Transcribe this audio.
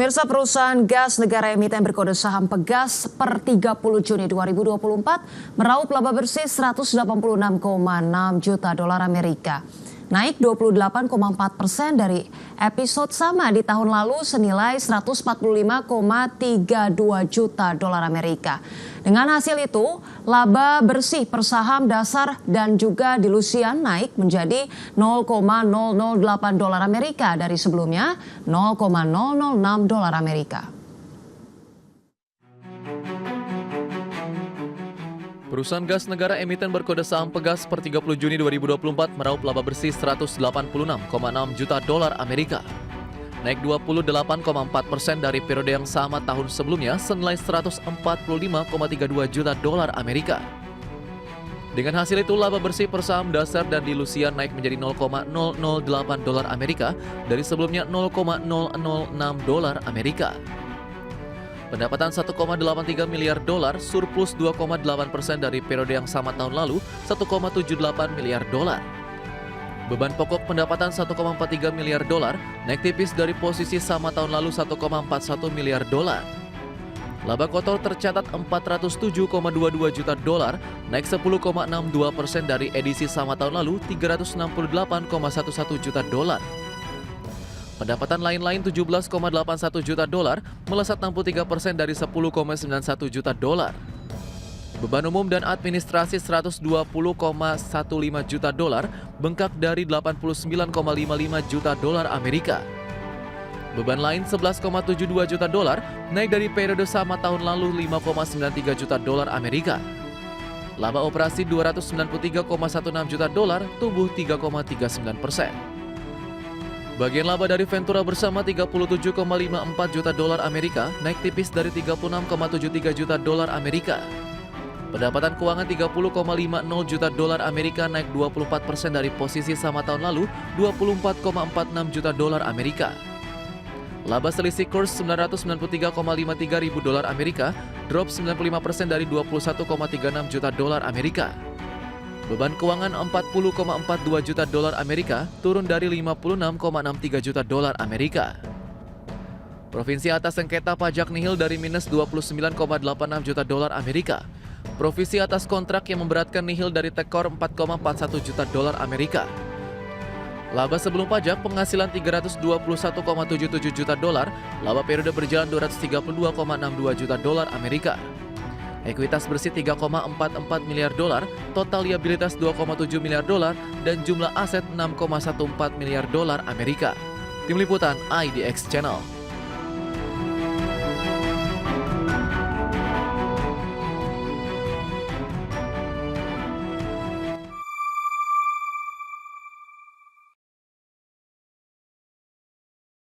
Pemirsa, perusahaan gas negara emiten berkode saham Pegas per 30 Juni 2024 meraup laba bersih 186,6 juta dolar Amerika. Naik 28,4% dari episode sama di tahun lalu senilai 145,32 juta dolar Amerika. Dengan hasil itu, laba bersih per saham dasar dan juga dilusian naik menjadi 0,008 dolar Amerika dari sebelumnya 0,006 dolar Amerika. Perusahaan gas negara emiten berkode saham Pegas per 30 Juni 2024 meraup laba bersih 186,6 juta dolar Amerika. Naik 28,4% dari periode yang sama tahun sebelumnya senilai 145,32 juta dolar Amerika. Dengan hasil itu, laba bersih per saham dasar dan dilusian naik menjadi 0,008 dolar Amerika dari sebelumnya 0,006 dolar Amerika. Pendapatan 1,83 miliar dolar, surplus 2,8% dari periode yang sama tahun lalu, 1,78 miliar dolar. Beban pokok pendapatan 1,43 miliar dolar, naik tipis dari posisi sama tahun lalu 1,41 miliar dolar. Laba kotor tercatat 407,22 juta dolar, naik 10,62% dari edisi sama tahun lalu 368,11 juta dolar. Pendapatan lain-lain 17,81 juta dolar, melesat 63% dari 10,91 juta dolar. Beban umum dan administrasi 120,15 juta dolar, bengkak dari 89,55 juta dolar Amerika. Beban lain 11,72 juta dolar, naik dari periode sama tahun lalu 5,93 juta dolar Amerika. Laba operasi 293,16 juta dolar, tumbuh 3,39%. Bagian laba dari Ventura bersama 37,54 juta dolar Amerika, naik tipis dari 36,73 juta dolar Amerika. Pendapatan keuangan 30,50 juta dolar Amerika, naik 24% dari posisi sama tahun lalu 24,46 juta dolar Amerika. Laba selisih kurs 993,53 ribu dolar Amerika, drop 95% dari 21,36 juta dolar Amerika. Beban keuangan 40,42 juta dolar Amerika, turun dari 56,63 juta dolar Amerika. Provinsi atas sengketa pajak nihil dari minus 29,86 juta dolar Amerika. Provisi atas kontrak yang memberatkan nihil dari tekor 4,41 juta dolar Amerika. Laba sebelum pajak penghasilan 321,77 juta dolar, laba periode berjalan 232,62 juta dolar Amerika. Ekuitas bersih 3,44 miliar dolar, total liabilitas 2,7 miliar dolar, dan jumlah aset 6,14 miliar dolar Amerika. Tim Liputan IDX Channel.